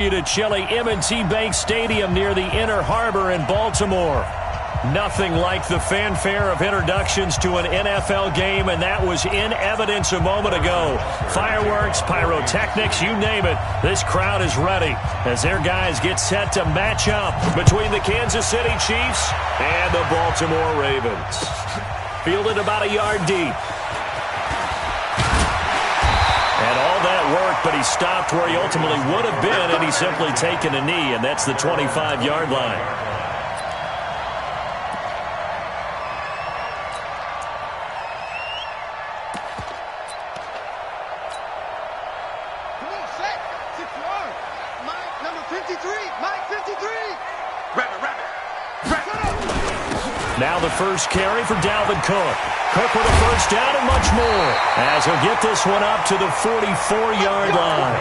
To chilly M&T Bank Stadium near the Inner Harbor in Baltimore. Nothing like the fanfare of introductions to an NFL game, and that was in evidence a moment ago. Fireworks, pyrotechnics, you name it. This crowd is ready as their guys get set to match up between the Kansas City Chiefs and the Baltimore Ravens. Fielded about a yard deep. And all that work, but he stopped where he ultimately would have been, and he's simply taken a knee, and that's the 25-yard line. Come on, set. 6 yards. Mike, number 53. Mike, 53. Rabbit. Now the first carry for Dalvin Cook. Cook with a first down and much more as he'll get this one up to the 44-yard line.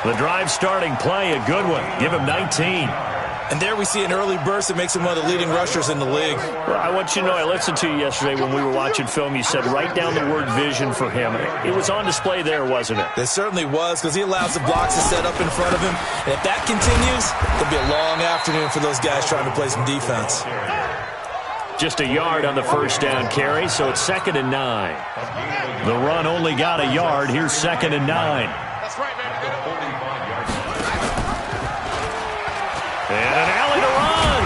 The drive starting play, a good one. Give him 19. And there we see an early burst that makes him one of the leading rushers in the league. Well, I want you to know, I listened to you yesterday when we were watching film. You said write down the word vision for him. It was on display there, wasn't it? It certainly was, because he allows the blocks to set up in front of him. And if that continues, it'll be a long afternoon for those guys trying to play some defense. Just a yard on the first down carry, so it's 2nd and 9. The run only got a yard. Here's 2nd and 9. That's right, man. And an alley to run.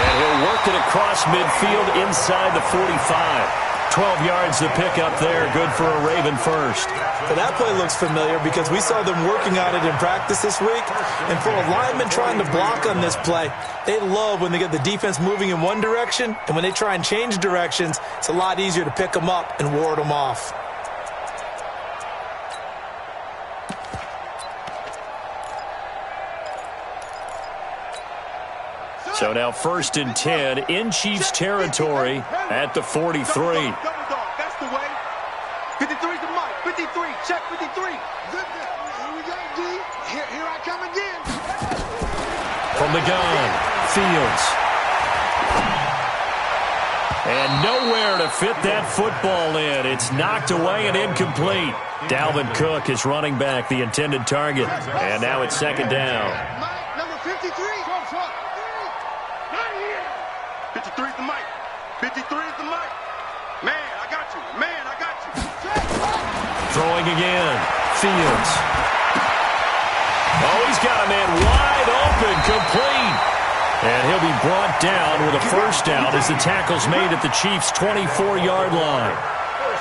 And he'll work it across midfield inside the 45. 12 yards to pick up there. Good for a Raven first. Well, that play looks familiar because we saw them working on it in practice this week. And for a lineman trying to block on this play, they love when they get the defense moving in one direction. And when they try and change directions, it's a lot easier to pick them up and ward them off. So now 1st and 10 in Chiefs territory at the 43. Double dog, that's the way. 53's the mic. 53, check 53. Here we go, D. Here I come again. From the gun, Fields. And nowhere to fit that football in. It's knocked away and incomplete. Dalvin Cook is running back, the intended target. And now it's 2nd down. Mike, number 53. 53's the mic. 53's the mic. Man, I got you. Man, I got you. Throwing again. Fields. Oh, he's got a man wide open, complete. And he'll be brought down with a first down as the tackle's made at the Chiefs' 24-yard line.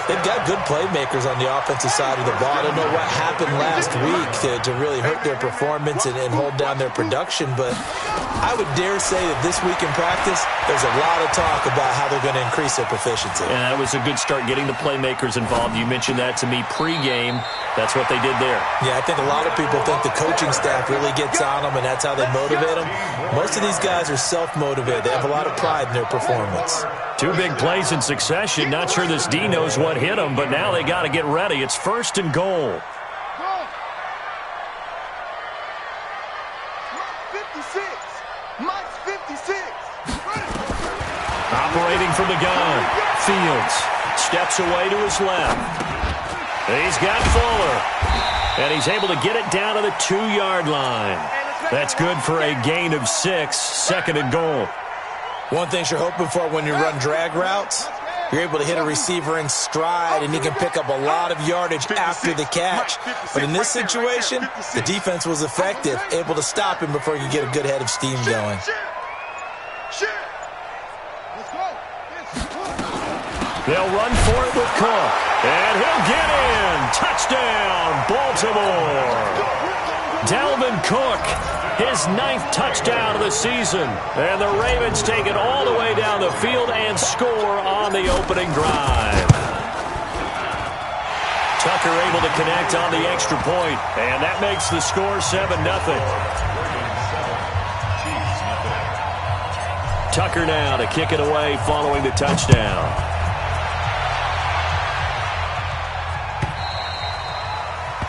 They've got good playmakers on the offensive side of the ball. I don't know what happened last week to really hurt their performance and hold down their production, but I would dare say that this week in practice, there's a lot of talk about how they're going to increase their proficiency. And that was a good start, getting the playmakers involved. You mentioned that to me pregame. That's what they did there. Yeah, I think a lot of people think the coaching staff really gets on them, and that's how they motivate them. Most of these guys are self-motivated. They have a lot of pride in their performance. 2 big plays in succession. Not sure this D knows what hit him, but now they got to get ready. It's 1st and goal. 56. Mike's 56. Operating from the gun. Fields steps away to his left. He's got Fuller. And he's able to get it down to the 2-yard line. That's good for a gain of 6. 2nd and goal. One thing you're hoping for when you run drag routes, you're able to hit a receiver in stride, and he can pick up a lot of yardage after the catch. But in this situation, the defense was effective, able to stop him before he could get a good head of steam going. They'll run for it with Cook. And he'll get in. Touchdown, Baltimore. Dalvin Cook, his 9th touchdown of the season. And the Ravens take it all the way down the field and score on the opening drive. Tucker able to connect on the extra point, and that makes the score 7-0. Tucker now to kick it away following the touchdown.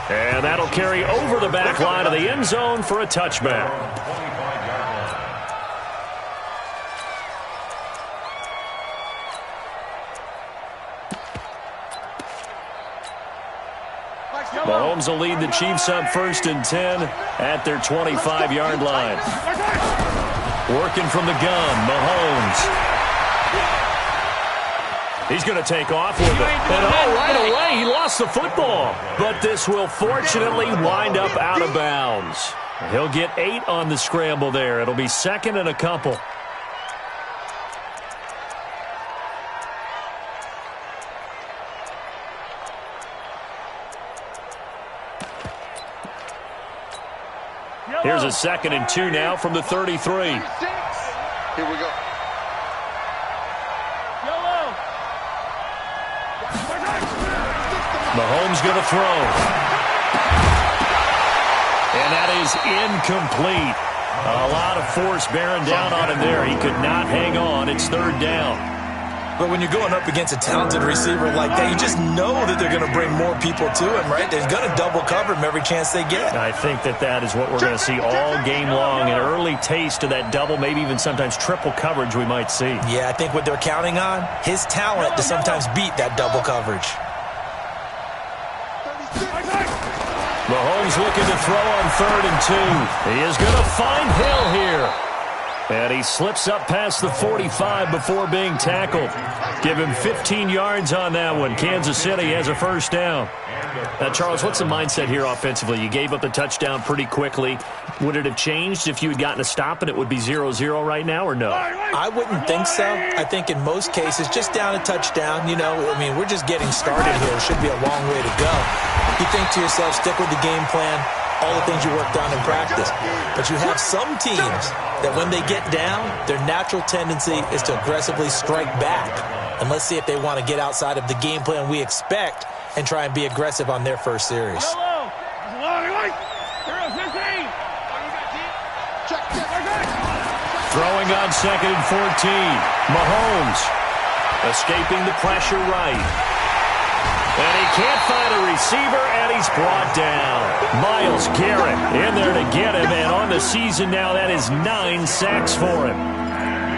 And that'll carry over the back line of the end zone for a touchback. Mahomes will lead the Chiefs up 1st and 10 at their 25-yard line. Working from the gun, Mahomes. He's going to take off with it. And right away, he lost the football. But this will fortunately wind up out of bounds. He'll get 8 on the scramble there. It'll be 2nd and a couple. Here's a 2nd and 2 now from the 33. Here we go. Mahomes going to throw. And that is incomplete. A lot of force bearing down on him there. He could not hang on. It's 3rd down. But when you're going up against a talented receiver like that, you just know that they're going to bring more people to him, right? They're going to double cover him every chance they get. I think that is what we're going to see all game long. An early taste of that double, maybe even sometimes triple coverage we might see. Yeah, I think what they're counting on, his talent to sometimes beat that double coverage. Mahomes looking to throw on 3rd and 2. He is going to find Hill here. And he slips up past the 45 before being tackled. Give him 15 yards on that one. Kansas City has a 1st down. Now, Charles, what's the mindset here offensively? You gave up the touchdown pretty quickly. Would it have changed if you had gotten a stop and it would be 0-0 right now, or no? I wouldn't think so. I think in most cases, just down a touchdown, we're just getting started here. It should be a long way to go. You think to yourself, stick with the game plan, all the things you worked on in practice. But you have some teams that when they get down, their natural tendency is to aggressively strike back. And let's see if they want to get outside of the game plan we expect and try and be aggressive on their first series. Throwing on 2nd and 14. Mahomes escaping the pressure right. And he can't find a receiver, and he's brought down. Myles Garrett in there to get him, and on the season now, that is 9 sacks for him.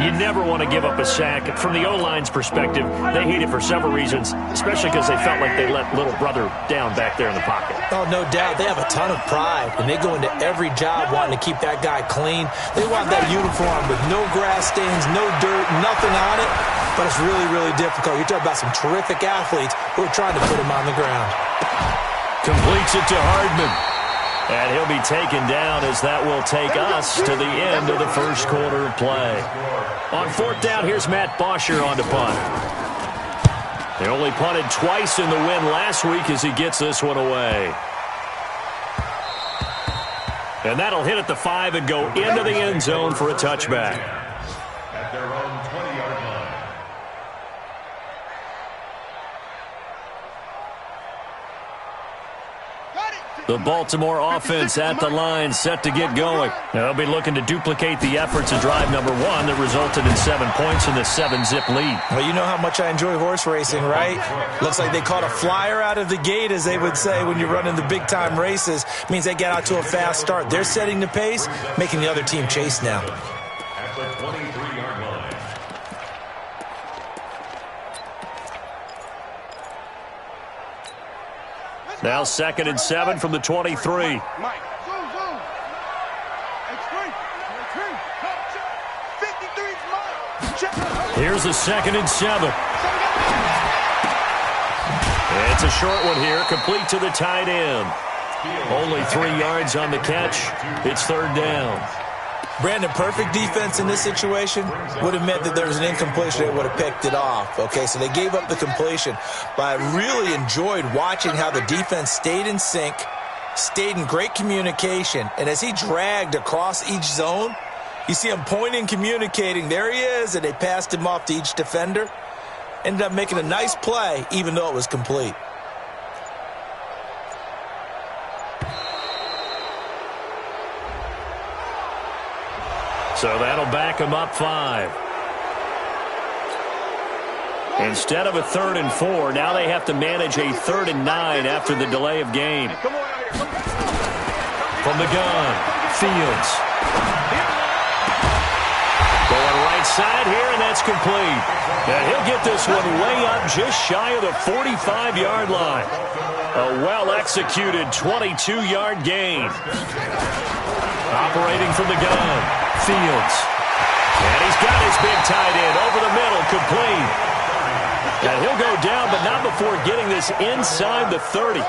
You never want to give up a sack. From the O-line's perspective, they hate it for several reasons, especially because they felt like they let little brother down back there in the pocket. Oh, no doubt. They have a ton of pride, and they go into every job wanting to keep that guy clean. They want that uniform with no grass stains, no dirt, nothing on it. But it's really, really difficult. You're talking about some terrific athletes who are trying to put him on the ground. Completes it to Hardman. And he'll be taken down as that will take us to the end of the first quarter of play. On 4th down, here's Matt Bosher on to punt. They only punted twice in the win last week as he gets this one away. And that'll hit at the 5 and go into the end zone for a touchback. At their own 20-yard line. The Baltimore offense at the line, set to get going. They'll be looking to duplicate the efforts of drive number 1 that resulted in 7 points in the 7-zip lead. Well, you know how much I enjoy horse racing, right? Looks like they caught a flyer out of the gate, as they would say when you're running the big-time races. Means they get out to a fast start. They're setting the pace, making the other team chase now. At the 23-yard line. Now 2nd and 7 from the 23. Mike. Here's a 2nd and 7. It's a short one here, complete to the tight end. Only 3 yards on the catch. It's 3rd down. Brandon, perfect defense in this situation would have meant that there was an incompletion. They would have picked it off. Okay, so they gave up the completion. But I really enjoyed watching how the defense stayed in sync, stayed in great communication. And as he dragged across each zone, you see him pointing, communicating. There he is, and they passed him off to each defender. Ended up making a nice play, even though it was complete. So that'll back him up 5. Instead of a 3rd and 4, now they have to manage a 3rd and 9 after the delay of game. From the gun, Fields. Going right side here, and that's complete. And he'll get this one way up just shy of the 45-yard line. A well-executed 22-yard gain. Operating from the gun, Fields. And he's got his big tight end over the middle, complete. And he'll go down, but not before getting this inside the 30.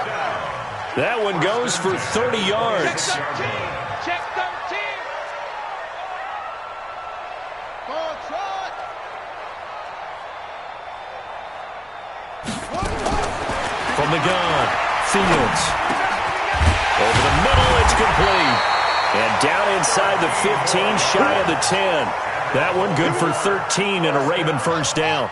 That one goes for 30 yards. Check 13. From the gun, Fields. Over the middle, it's complete. And down inside the 15, shy of the 10. That one good for 13 and a Raven first down.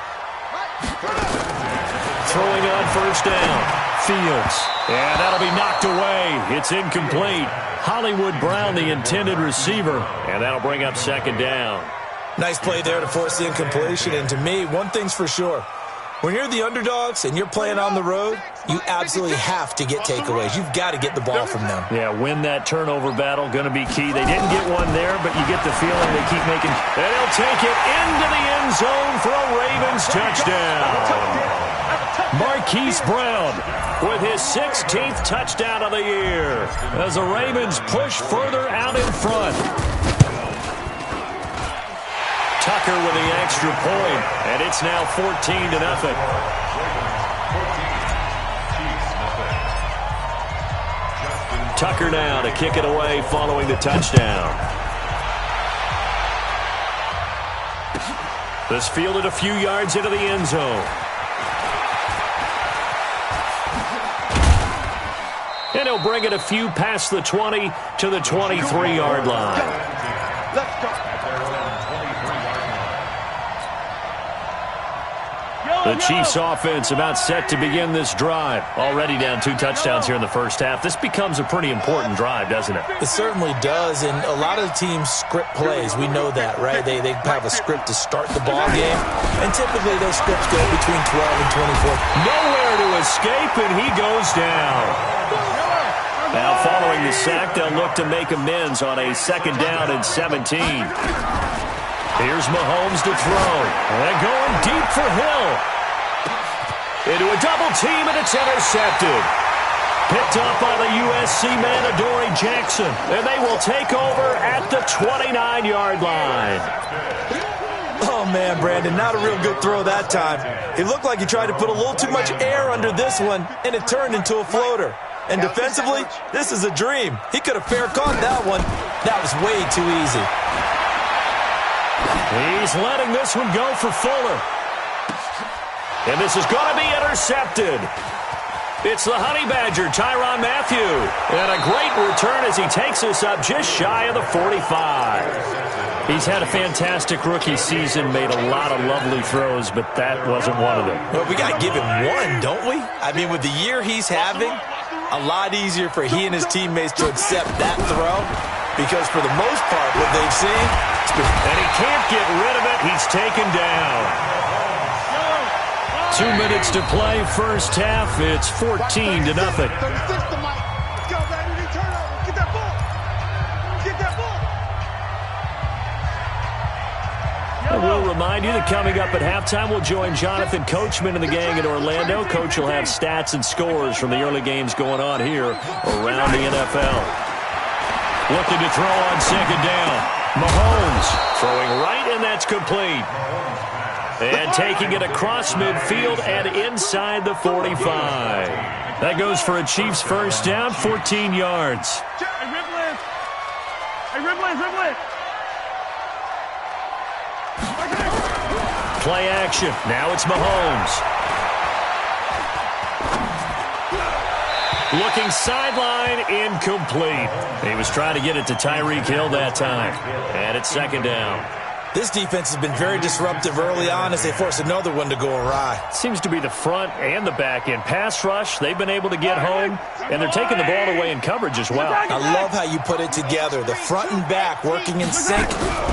Throwing on first down, Fields. And that'll be knocked away. It's incomplete. Hollywood Brown, the intended receiver. And that'll bring up second down. Nice play there to force the incompletion. And to me, one thing's for sure. When you're the underdogs and you're playing on the road, you absolutely have to get takeaways. You've got to get the ball from them. Yeah, win that turnover battle, going to be key. They didn't get one there, but you get the feeling they keep making. And they'll take it into the end zone for a Ravens touchdown. Marquise Brown with his 16th touchdown of the year as the Ravens push further out in front. Tucker with the extra point, and it's now 14-0. Tucker now to kick it away following the touchdown. This fielded a few yards into the end zone. And he'll bring it a few past the 20 to the 23-yard line. Let's go. The Chiefs offense about set to begin this drive. Already down 2 touchdowns here in the first half. This becomes a pretty important drive, doesn't it? It certainly does, and a lot of the teams script plays. We know that, right? They have a script to start the ball game, and typically those scripts go between 12 and 24. Nowhere to escape, and he goes down. Now following the sack, they'll look to make amends on a second down and 17. Here's Mahomes to throw. And going deep for Hill. Into a double team, and it's intercepted. Picked up by the USC man, Adoree Jackson. And they will take over at the 29-yard line. Oh, man, Brandon, not a real good throw that time. It looked like he tried to put a little too much air under this one, and it turned into a floater. And defensively, this is a dream. He could have fair caught that one. That was way too easy. He's letting this one go for Fuller. And this is going to be intercepted. It's the Honey Badger, Tyrann Mathieu. And a great return as he takes us up just shy of the 45. He's had a fantastic rookie season, made a lot of lovely throws, but that wasn't one of them. Well, we got to give him one, don't we? I mean, with the year he's having, a lot easier for he and his teammates to accept that throw. Because for the most part, what they've seen, and he can't get rid of it. He's taken down. 2 minutes to play, first half. It's 14-0. 36 to Mike. Let's go, baby. Turn over. Get that ball. Get that ball. And we'll remind you that coming up at halftime, we'll join Jonathan Coachman and the gang in Orlando. Coach will have stats and scores from the early games going on here around the NFL. Looking to throw on second down. Mahomes throwing right, and that's complete. And taking it across midfield and inside the 45. That goes for a Chiefs first down, 14 yards. Hey, Ribble. Play action. Now it's Mahomes. Looking sideline, incomplete. He was trying to get it to Tyreek Hill that time. And it's second down. this defense has been very disruptive early on as they force another one to go awry. Seems to be the front and the back end. Pass rush, they've been able to get home, and they're taking the ball away in coverage as well. I love how you put it together. The front and back working in sync,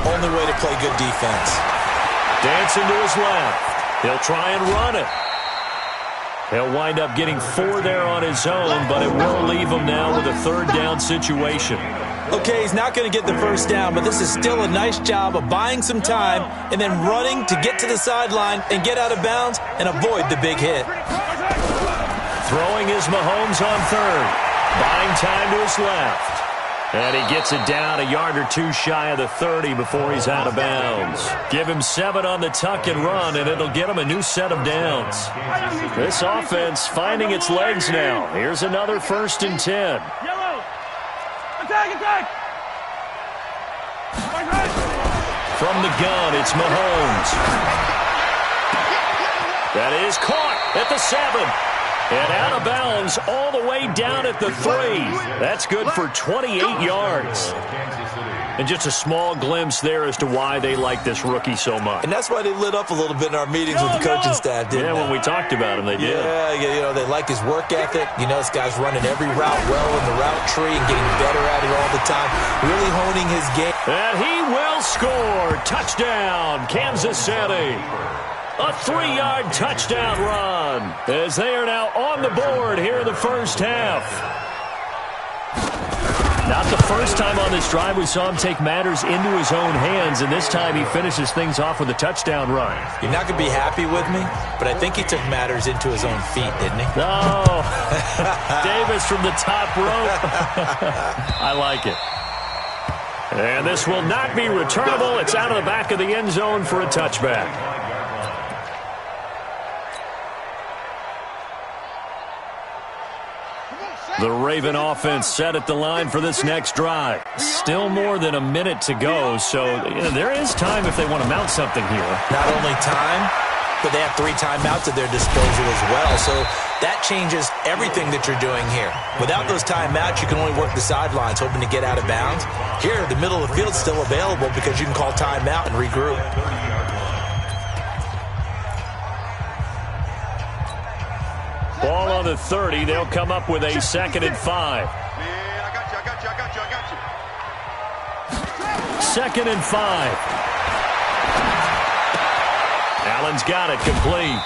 only way to play good defense. Dancing to his left. He'll try and run it. He'll wind up getting 4 there on his own, but it will leave him now with a third down situation. Okay, he's not going to get the first down, but this is still a nice job of buying some time and then running to get to the sideline and get out of bounds and avoid the big hit. Throwing is Mahomes on third. Buying time to his left. And he gets it down a yard or two shy of the 30 before he's out of bounds. Give him 7 on the tuck and run, and it'll get him a new set of downs. This offense finding its legs now. Here's another 1st and 10. Yellow! Attack! From the gun, it's Mahomes. That is caught at the 7. And out of bounds all the way down at the 3. That's good for 28 yards. And just a small glimpse there as to why they like this rookie so much. And that's why they lit up a little bit in our meetings with the coaching staff, didn't they? Yeah, when we talked about him, they did. Yeah, you know, they like his work ethic. You know, this guy's running every route well in the route tree and getting better at it all the time. Really honing his game. And he will score. Touchdown, Kansas City. A 3-yard touchdown run as they are now on the board here in the first half. Not the first time on this drive we saw him take matters into his own hands, and this time he finishes things off with a touchdown run. You're not going to be happy with me, but I think he took matters into his own feet, didn't he? No. Davis from the top rope. I like it. And this will not be returnable. It's out of the back of the end zone for a touchback. The Raven offense set at the line for this next drive. Still more than a minute to go, so there is time if they want to mount something here. Not only time, but they have 3 timeouts at their disposal as well, so that changes everything that you're doing here. Without those timeouts, you can only work the sidelines, hoping to get out of bounds. Here, the middle of the field's still available because you can call timeout and regroup. Ball on the 30. They'll come up with a 2nd and 5. Man, I got you. 2nd and 5. Allen's got it complete.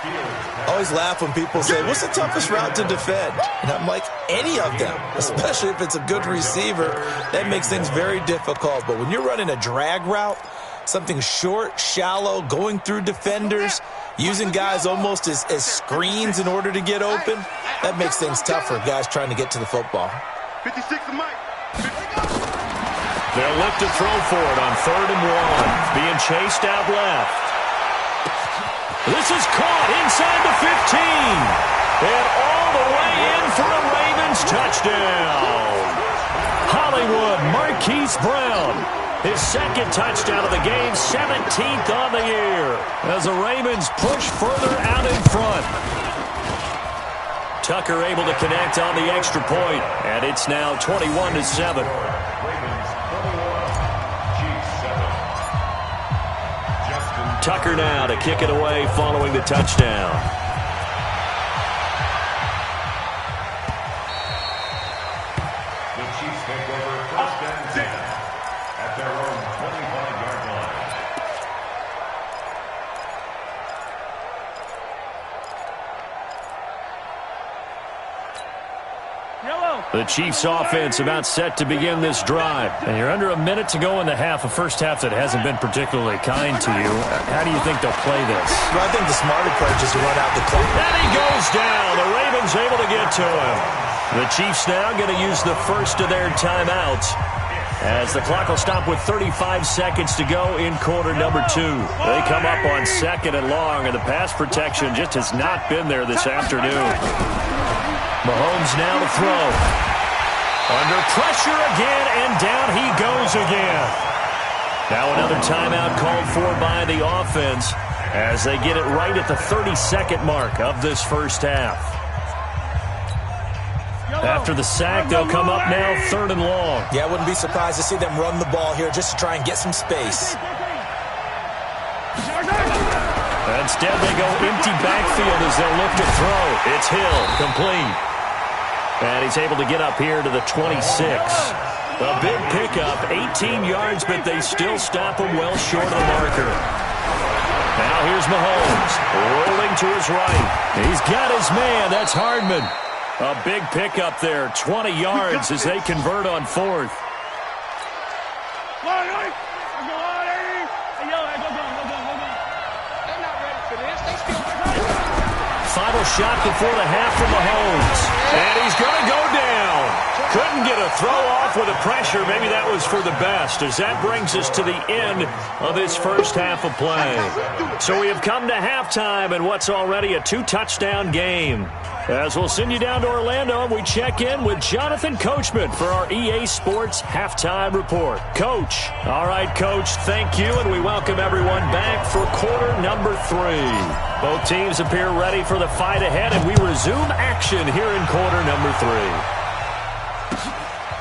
I always laugh when people say, what's the toughest route to defend? And I'm like, any of them, especially if it's a good receiver. That makes things very difficult. But when you're running a drag route, something short, shallow, going through defenders, using guys almost as screens in order to get open, that makes things tough for guys trying to get to the football. 56 to Mike. They'll look to throw for it on 3rd and 1. Being chased out left. This is caught inside the 15. And all the way in for a Ravens touchdown. Hollywood Marquise Brown. His 2nd touchdown of the game, 17th on the year. As the Ravens push further out in front. Tucker able to connect on the extra point, and it's now 21-7. Tucker now to kick it away following the touchdown. The Chiefs take over 1st and 10 at their own 25-yard line. The Chiefs offense about set to begin this drive. And you're under a minute to go in the half, a first half that hasn't been particularly kind to you. How do you think they'll play this? Well, I think the smart approach is to run out the clock. And he goes down. The Ravens able to get to him. The Chiefs now going to use the first of their timeouts, as the clock will stop with 35 seconds to go in quarter number 2. They come up on 2nd and long, and the pass protection just has not been there this afternoon. Mahomes now to throw. Under pressure again, and down he goes again. Now another timeout called for by the offense as they get it right at the 30-second mark of this first half. After the sack, they'll come up now 3rd and long. Yeah, I wouldn't be surprised to see them run the ball here just to try and get some space. Instead, they go empty backfield as they'll look to throw. It's Hill, complete. And he's able to get up here to the 26. A big pickup, 18 yards, but they still stop him well short of the marker. Now here's Mahomes, rolling to his right. He's got his man, that's Hardman. A big pickup there, 20 yards as they convert on 4th. final shot before the half from Mahomes. And he's going to go down. Couldn't get a throw off with the pressure. Maybe that was for the best, as that brings us to the end of this first half of play. So we have come to halftime in what's already a 2-touchdown game. As we'll send you down to Orlando, we check in with Jonathan Coachman for our EA Sports Halftime Report. Coach. All right, Coach, thank you, and we welcome everyone back for quarter number 3. Both teams appear ready for the fight ahead, and we resume action here in quarter number 3.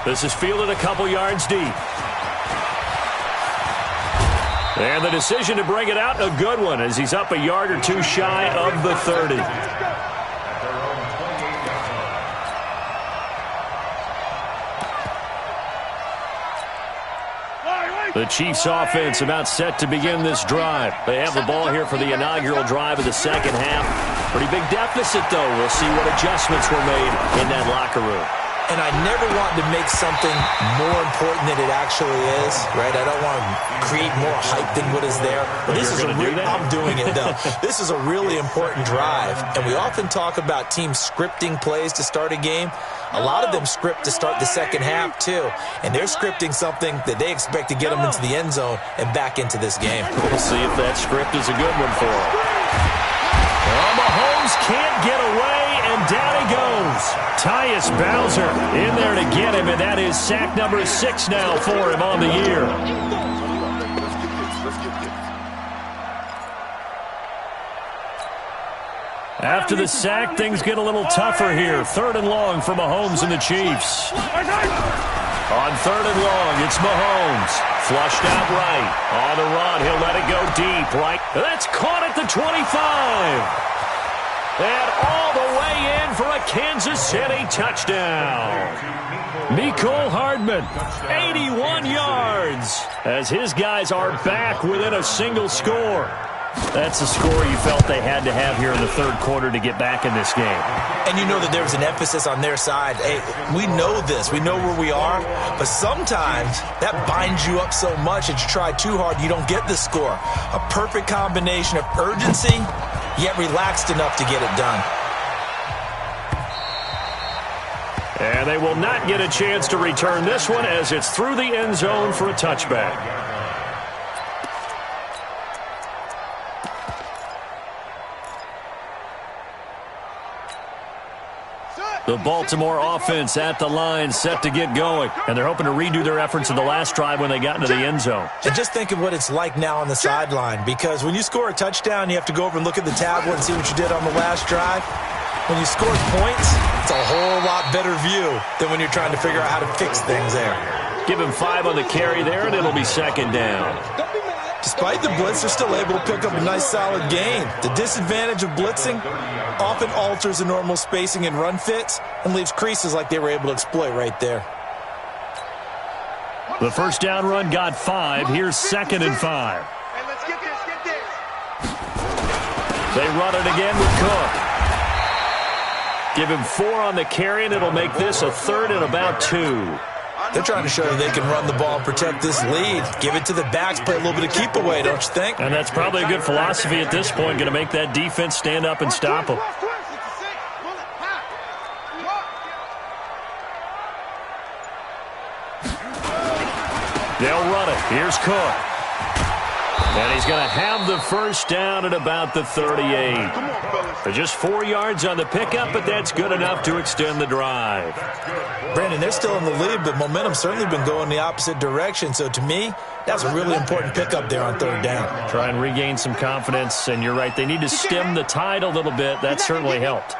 This is fielded a couple yards deep. And the decision to bring it out, a good one, as he's up a yard or two shy of the 30. The Chiefs offense about set to begin this drive. They have the ball here for the inaugural drive of the second half. Pretty big deficit, though. We'll see what adjustments were made in that locker room. And I never want to make something more important than it actually is, right? I don't want to create more hype than what is there. But this is I'm doing it, though. This is a really important drive. And we often talk about teams scripting plays to start a game. A lot of them script to start the second half, too. And they're scripting something that they expect to get them into the end zone and back into this game. We'll see if that script is a good one for them. Well, Mahomes can't get away, and down he goes. Tyus Bowser in there to get him, and that is sack number 6 now for him on the year. After the sack, things get a little tougher here. 3rd and long for Mahomes and the Chiefs. On 3rd and long, it's Mahomes. Flushed out right. On the run, he'll let it go deep, right? That's caught at the 25. And all the way in for a Kansas City touchdown. Mecole Hardman, 81 yards, as his guys are back within a single score. That's the score you felt they had to have here in the third quarter to get back in this game. And you know that there was an emphasis on their side. Hey, we know this. We know where we are. But sometimes that binds you up so much that you try too hard, you don't get the score. A perfect combination of urgency, yet relaxed enough to get it done. And they will not get a chance to return this one as it's through the end zone for a touchback. The Baltimore offense at the line, set to get going. And they're hoping to redo their efforts in the last drive when they got into the end zone. And just think of what it's like now on the sideline, because when you score a touchdown, you have to go over and look at the tablet and see what you did on the last drive. When you score points, it's a whole lot better view than when you're trying to figure out how to fix things there. Give him 5 on the carry there, and it'll be second down. Despite the blitz, they're still able to pick up a nice solid gain. The disadvantage of blitzing often alters the normal spacing and run fits and leaves creases like they were able to exploit right there. The first down run got 5. Here's 2nd and 5. Hey, let's get this, get this. They run it again with Cook. Give him 4 on the carry, and it'll make this a 3rd and about 2. They're trying to show you they can run the ball and protect this lead. Give it to the backs, play a little bit of keep away, don't you think? And that's probably a good philosophy at this point, going to make that defense stand up and stop them. They'll run it. Here's Cook. And he's going to have the first down at about the 38. Just 4 yards on the pickup, but that's good enough to extend the drive. Brandon, they're still in the lead, but momentum's certainly been going the opposite direction. So to me, that's a really important pickup there on 3rd down. Try and regain some confidence, and you're right. They need to stem the tide a little bit. That certainly helped.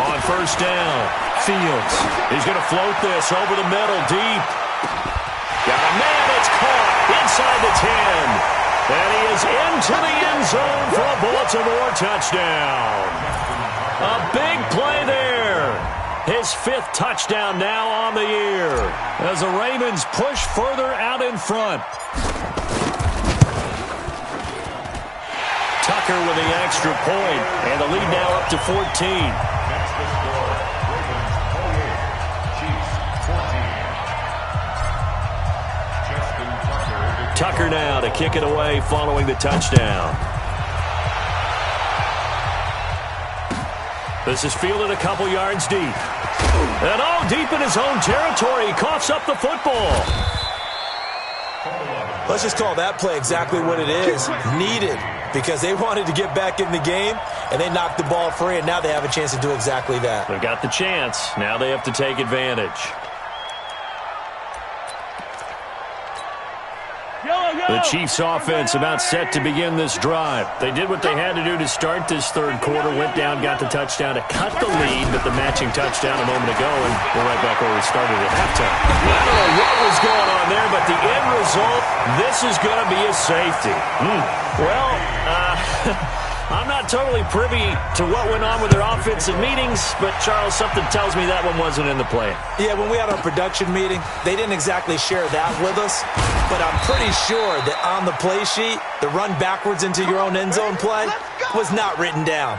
On first down, Fields. He's going to float this over the middle, deep. Got a man, it's caught inside the 10. And he is into the end zone for a Baltimore touchdown. A big play there. His 5th touchdown now on the year as the Ravens push further out in front. Tucker with the extra point, and the lead now up to 14. Tucker now to kick it away following the touchdown. This is fielded a couple yards deep. And all deep in his own territory. He coughs up the football. Let's just call that play exactly what it is. Needed, because they wanted to get back in the game, and they knocked the ball free, and now they have a chance to do exactly that. They've got the chance. Now they have to take advantage. The Chiefs offense about set to begin this drive. They did what they had to do to start this third quarter, went down, got the touchdown to cut the lead, but the matching touchdown a moment ago, and we're right back where we started at halftime. I don't know what was going on there, but the end result, this is going to be a safety. Well, I'm not totally privy to what went on with their offensive meetings, but, Charles, something tells me that one wasn't in the plan. Yeah, when we had our production meeting, they didn't exactly share that with us, but I'm pretty sure that on the play sheet, the run backwards into your own end zone play was not written down.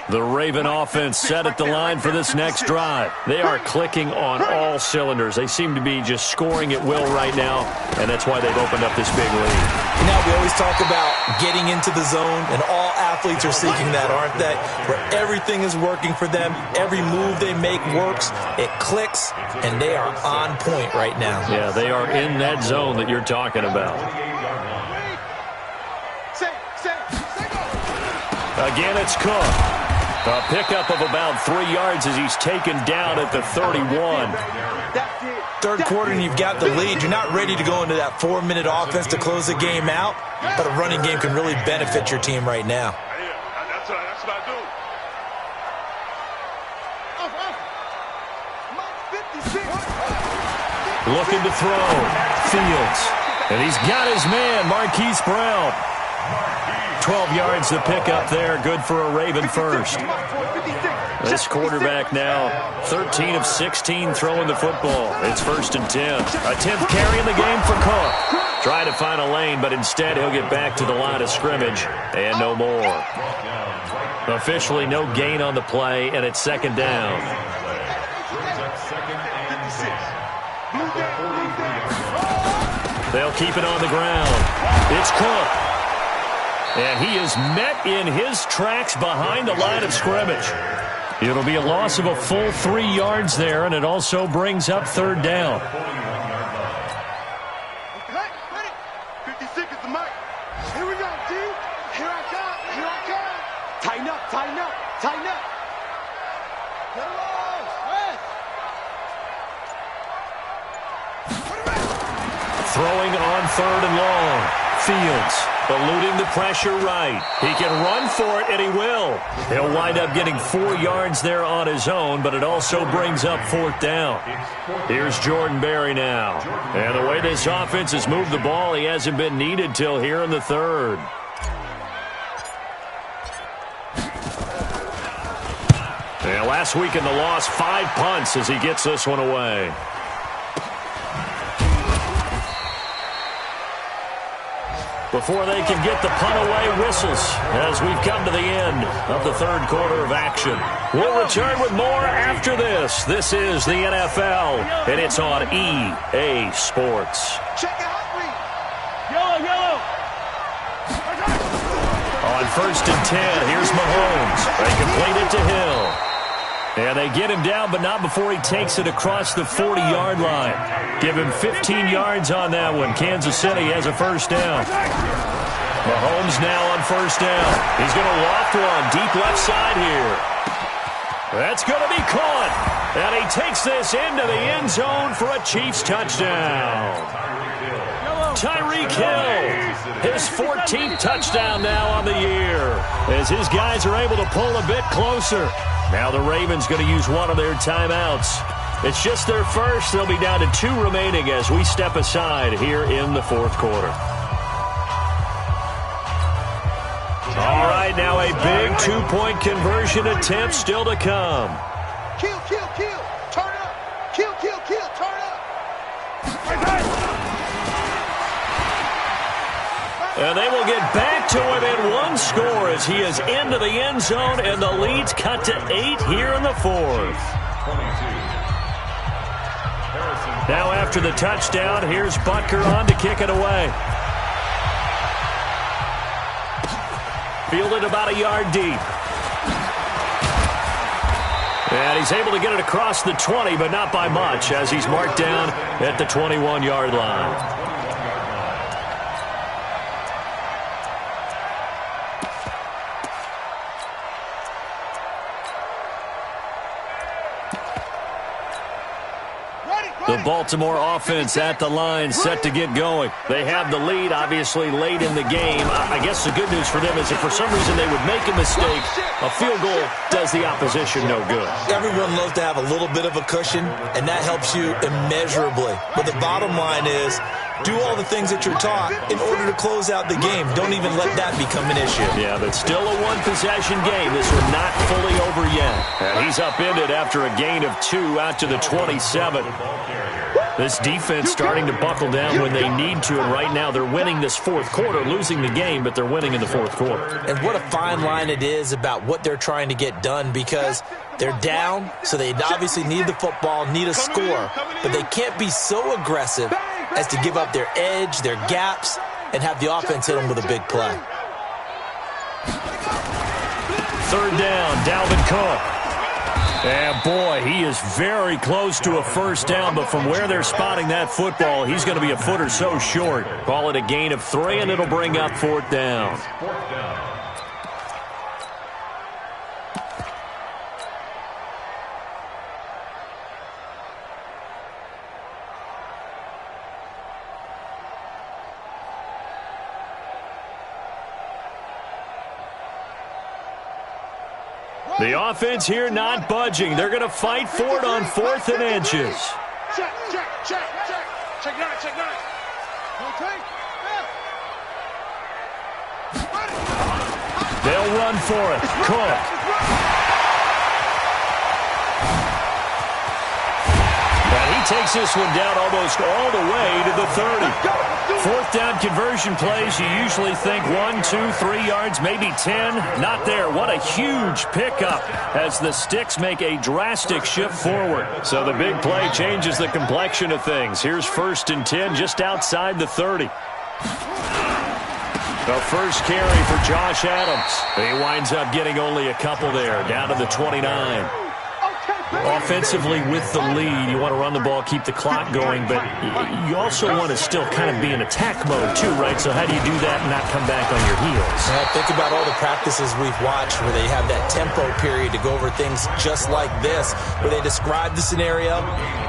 The Raven offense set at the line for this next drive. They are clicking on all cylinders. They seem to be just scoring at will right now, and that's why they've opened up this big lead. You know, we always talk about getting into the zone, and all athletes are seeking that, aren't they? Where everything is working for them, every move they make works, it clicks, and they are on point right now. Yeah, they are in that zone that you're talking about. Again, it's Cook. A pickup of about 3 yards as he's taken down at the 31. Third quarter and you've got the lead. You're not ready to go into that 4-minute offense to close the game out, but a running game can really benefit your team right now. That's what I do. Looking to throw. Fields. And he's got his man, Marquise Brown. 12 yards to pick up there. Good for a Raven first. This quarterback now, 13 of 16 throwing the football. It's 1st and 10. A 10th carry in the game for Cook. Trying to find a lane, but instead he'll get back to the line of scrimmage and no more. Officially no gain on the play, and it's 2nd down. They'll keep it on the ground. It's Cook. And he is met in his tracks behind the line of scrimmage. It'll be a loss of a full 3 yards there, and it also brings up 3rd down. 56 is the mic. Here we go, D. Here I come. Here I come. Tighten up, tighten up, tighten up. Get along. Throwing on 3rd and long. Fields eluding the pressure right. He can run for it, and he will. He'll wind up getting 4 yards there on his own, but it also brings up 4th down. Here's Jordan Berry now. And the way this offense has moved the ball, he hasn't been needed till here in the 3rd. And last week in the loss, 5 punts as he gets this one away. Before they can get the punt away, whistles as we've come to the end of the 3rd quarter of action. We'll return with more after this. This is the NFL, and it's on EA Sports. Check it out, Reed. Yellow. On 1st and 10, here's Mahomes. They complete it to Hill. And they get him down, but not before he takes it across the 40-yard line. Give him 15 yards on that one. Kansas City has a 1st down. Mahomes now on 1st down. He's going to loft one deep left side here. That's going to be caught. And he takes this into the end zone for a Chiefs touchdown. Tyreek Hill, his 14th touchdown now on the year, as his guys are able to pull a bit closer. Now the Ravens going to use one of their timeouts. It's just their first. They'll be down to 2 remaining as we step aside here in the 4th quarter. All right, now a big 2-point conversion attempt still to come. Kill, kill, kill. Turn up. Kill, kill, kill. Turn up. And they will get back to within one score as he is into the end zone, and the lead's cut to 8 here in the fourth. Now after the touchdown, here's Butker on to kick it away. Fielded about a yard deep. And he's able to get it across the 20, but not by much, as he's marked down at the 21-yard line. The Baltimore offense at the line, set to get going. They have the lead, obviously, late in the game. I guess the good news for them is if for some reason they would make a mistake, a field goal does the opposition no good. Everyone loves to have a little bit of a cushion, and that helps you immeasurably. But the bottom line is, do all the things that you're taught in order to close out the game. Don't even let that become an issue. Yeah, but still a one-possession game. This one not fully over yet. And he's upended after a gain of 2 out to the 27. This defense starting to buckle down when they need to, and right now they're winning this fourth quarter, losing the game, but they're winning in the fourth quarter. And what a fine line it is about what they're trying to get done, because they're down, so they obviously need the football, need a score, but they can't be so aggressive as to give up their edge, their gaps, and have the offense hit them with a big play. Third down, Dalvin Cook. And, boy, he is very close to a first down, but from where they're spotting that football, he's going to be a foot or so short. Call it a gain of 3, and it'll bring up fourth down. The offense here not budging. They're going to fight for it on 4th and inches. Check, check, check, check. Check 9, check 9. Okay. They'll run for it. Cook. And he takes this one down almost all the way to the 30. 4th down conversion plays, you usually think 1, 2, 3 yards, maybe 10. Not there. What a huge pickup as the Sticks make a drastic shift forward. So the big play changes the complexion of things. Here's 1st and 10 just outside the 30. The first carry for Josh Adams. He winds up getting only a couple there, down to the 29. Offensively with the lead, you want to run the ball, keep the clock going, but you also want to still kind of be in attack mode too, right? So how do you do that and not come back on your heels? Think about all the practices we've watched where they have that tempo period to go over things just like this, where they describe the scenario,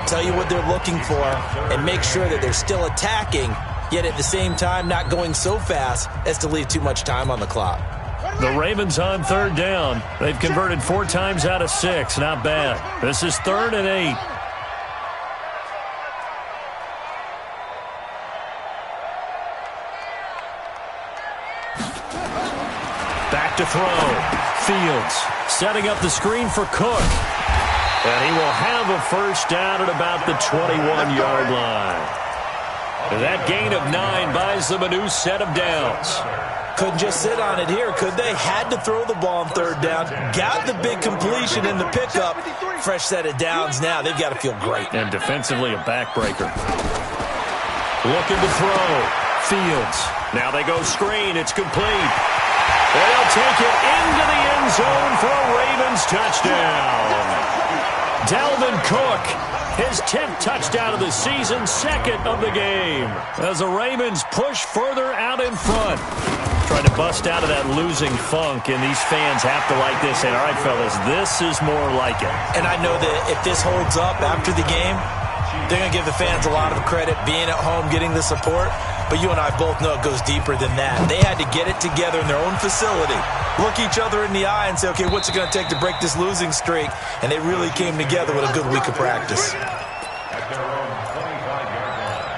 tell you what they're looking for, and make sure that they're still attacking, yet at the same time not going so fast as to leave too much time on the clock. The Ravens on 3rd down. They've converted 4 times out of 6. Not bad. This is 3rd and 8. Back to throw. Fields setting up the screen for Cook. And he will have a first down at about the 21-yard line. And that gain of 9 buys them a new set of downs. Couldn't just sit on it here, could they? Had to throw the ball on 3rd down. Got the big completion in the pickup. Fresh set of downs now. They've got to feel great. And defensively, a backbreaker. Looking to throw. Fields. Now they go screen. It's complete. They'll take it into the end zone for a Ravens touchdown. Dalvin Cook, his 10th touchdown of the season, 2nd of the game. As the Ravens push further out in front. Trying to bust out of that losing funk, and these fans have to like this. And all right, fellas, this is more like it. And I know that if this holds up after the game, they're going to give the fans a lot of credit, being at home, getting the support. But you and I both know it goes deeper than that. They had to get it together in their own facility, look each other in the eye and say, okay, what's it going to take to break this losing streak? And they really came together with a good week of practice. At their own 25-yard line.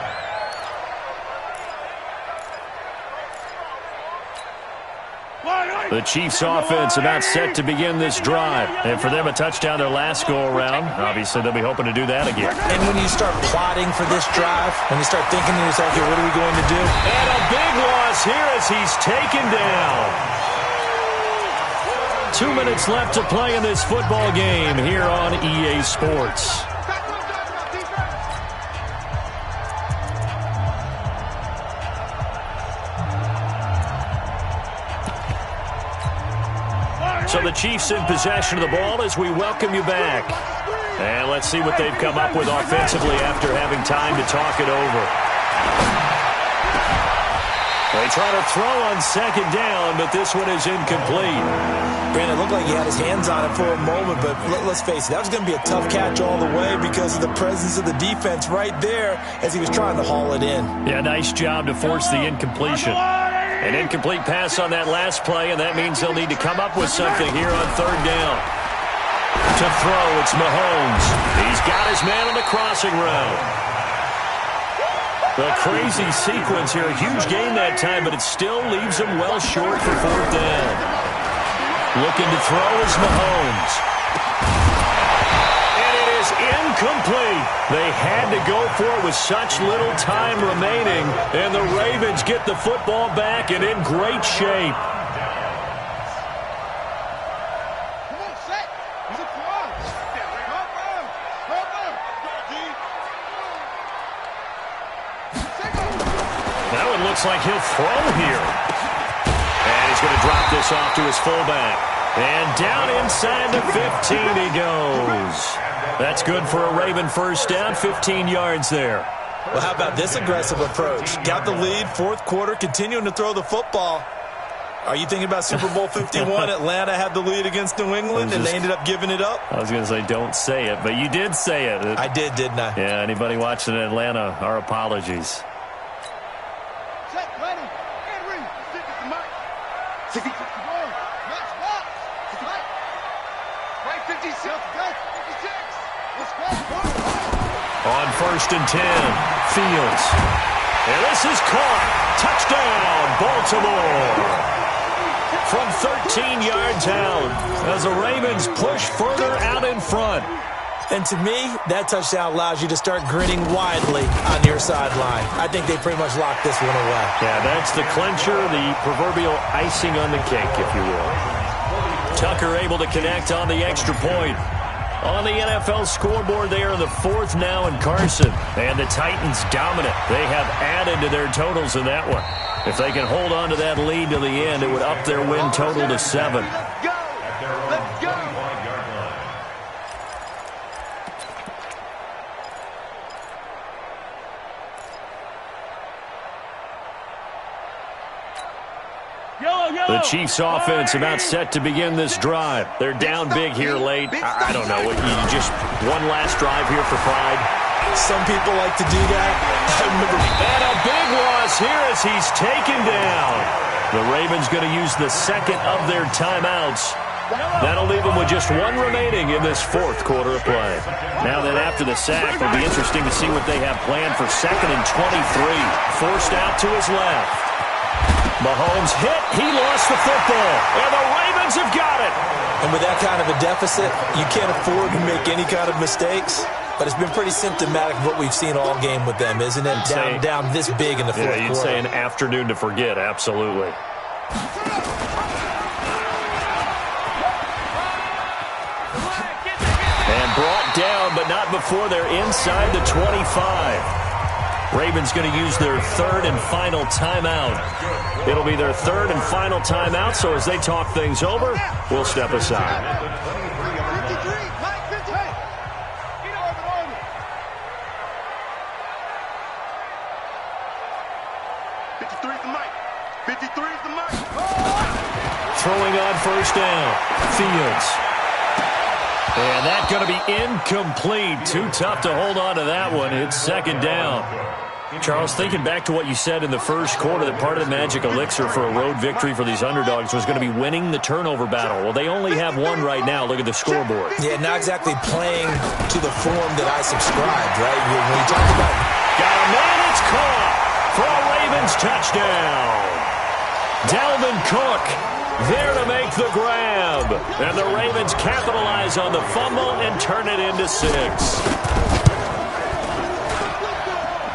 Why, The Chiefs offense about set to begin this drive. And for them, a touchdown their last go-around. Obviously, they'll be hoping to do that again. And when you start plotting for this drive, when you start thinking to yourself, okay, what are we going to do? And a big loss here as he's taken down. 2 minutes left to play in this football game here on EA Sports. So the Chiefs in possession of the ball as we welcome you back. And let's see what they've come up with offensively after having time to talk it over. They try to throw on second down, but this one is incomplete. Brandon, it looked like he had his hands on it for a moment, but let's face it, that was going to be a tough catch all the way because of the presence of the defense right there as he was trying to haul it in. Yeah, nice job to force the incompletion. An incomplete pass on that last play, and that means they'll need to come up with something here on third down. To throw, it's Mahomes. He's got his man on the crossing route. The crazy sequence here. A huge gain that time, but it still leaves him well short for fourth down. Looking to throw is Mahomes. And it is incomplete. They had to go for it with such little time remaining, and the Ravens get the football back and in great shape. Now it looks like he'll throw here. And he's going to drop this off to his fullback. And down inside the 15 he goes. That's good for a Raven first down, 15 yards there. Well, how about this aggressive approach? Got the lead, fourth quarter, continuing to throw the football. Are you thinking about Super Bowl 51? Atlanta had the lead against New England, and they ended up giving it up? I was going to say don't say it, but you did say it. I did, didn't I? Yeah, anybody watching in Atlanta, our apologies. On first and 10, Fields. And this is caught. Touchdown, Baltimore. From 13 yards out as the Ravens push further out in front. And to me, that touchdown allows you to start grinning widely on your sideline. I think they pretty much locked this one away. Yeah, that's the clincher, the proverbial icing on the cake, if you will. Tucker able to connect on the extra point. On the NFL scoreboard, they are the fourth now in Carson. And the Titans dominant. They have added to their totals in that one. If they can hold on to that lead to the end, it would up their win total to 7. Let's go! The Chiefs offense about set to begin this drive. They're down big here late. I don't know. You just one last drive here for pride. Some people like to do that. And a big loss here as he's taken down. The Ravens going to use the second of their timeouts. That'll leave them with just one remaining in this fourth quarter of play. Now then, after the sack, it'll be interesting to see what they have planned for second and 23. Forced out to his left. Mahomes hit. He lost the football. And the Ravens have got it. And with that kind of a deficit, you can't afford to make any kind of mistakes. But it's been pretty symptomatic of what we've seen all game with them, isn't it? Down this big in the fourth quarter. You'd say an afternoon to forget. Absolutely. And brought down, but not before they're inside the 25. Ravens going to use their third and final timeout. It'll be their third and final timeout, so as they talk things over, we'll step aside. 53 is the mic. 53 is the mic. Throwing on first down. Fields. And that's going to be incomplete. Too tough to hold on to that one. It's second down. Charles, thinking back to what you said in the first quarter, that part of the magic elixir for a road victory for these underdogs was going to be winning the turnover battle. Well, they only have one right now. Look at the scoreboard. Yeah, not exactly playing to the form that I subscribed, right? When you talk about... Got a man, it's caught for a Ravens touchdown. Dalvin Cook. There to make the grab. And the Ravens capitalize on the fumble and turn it into 6.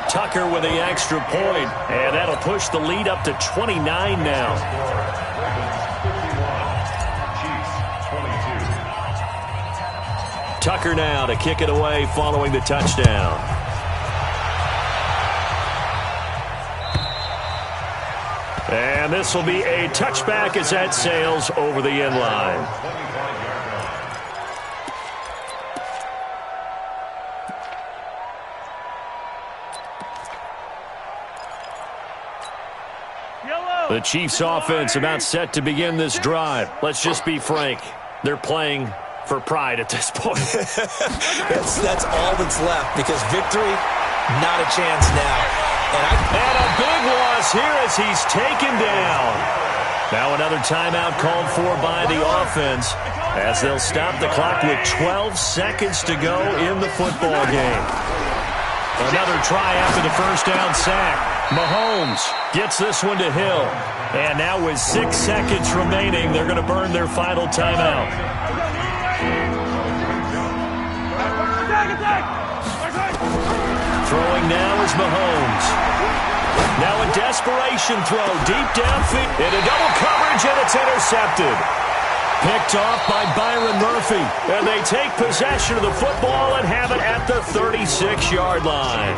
Tucker with the extra point, and that'll push the lead up to 29 now. Tucker now to kick it away following the touchdown. And this will be a touchback as that sails over the end line. The Chiefs offense about set to begin this drive. Let's just be frank. They're playing for pride at this point. that's all that's left, because victory, not a chance now. And a big loss here as he's taken down. Now another timeout called for by the offense as they'll stop the clock with 12 seconds to go in the football game. Another try after the first down sack. Mahomes gets this one to Hill. And now with 6 seconds remaining, they're going to burn their final timeout. Throwing now is Mahomes. Now a desperation throw deep downfield into double coverage, and it's intercepted. Picked off by Byron Murphy. And they take possession of the football and have it at the 36-yard line.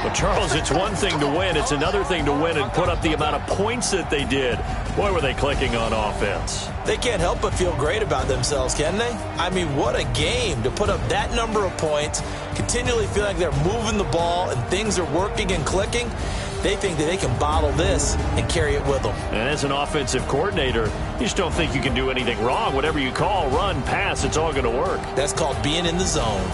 Well, Charles, it's one thing to win. It's another thing to win and put up the amount of points that they did. Boy, were they clicking on offense. They can't help but feel great about themselves, can they? I mean, what a game to put up that number of points, continually feel like they're moving the ball and things are working and clicking. They think that they can bottle this and carry it with them. And as an offensive coordinator, you just don't think you can do anything wrong. Whatever you call, run, pass, it's all going to work. That's called being in the zone.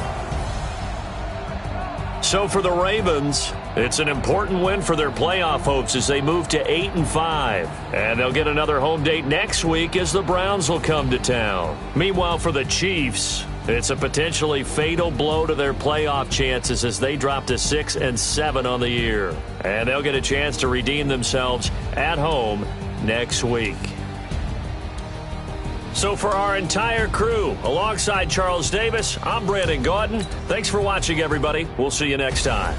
So for the Ravens, it's an important win for their playoff hopes as they move to 8-5. And they'll get another home date next week as the Browns will come to town. Meanwhile, for the Chiefs, it's a potentially fatal blow to their playoff chances as they drop to 6-7 on the year. And they'll get a chance to redeem themselves at home next week. So for our entire crew, alongside Charles Davis, I'm Brandon Gaudin. Thanks for watching, everybody. We'll see you next time.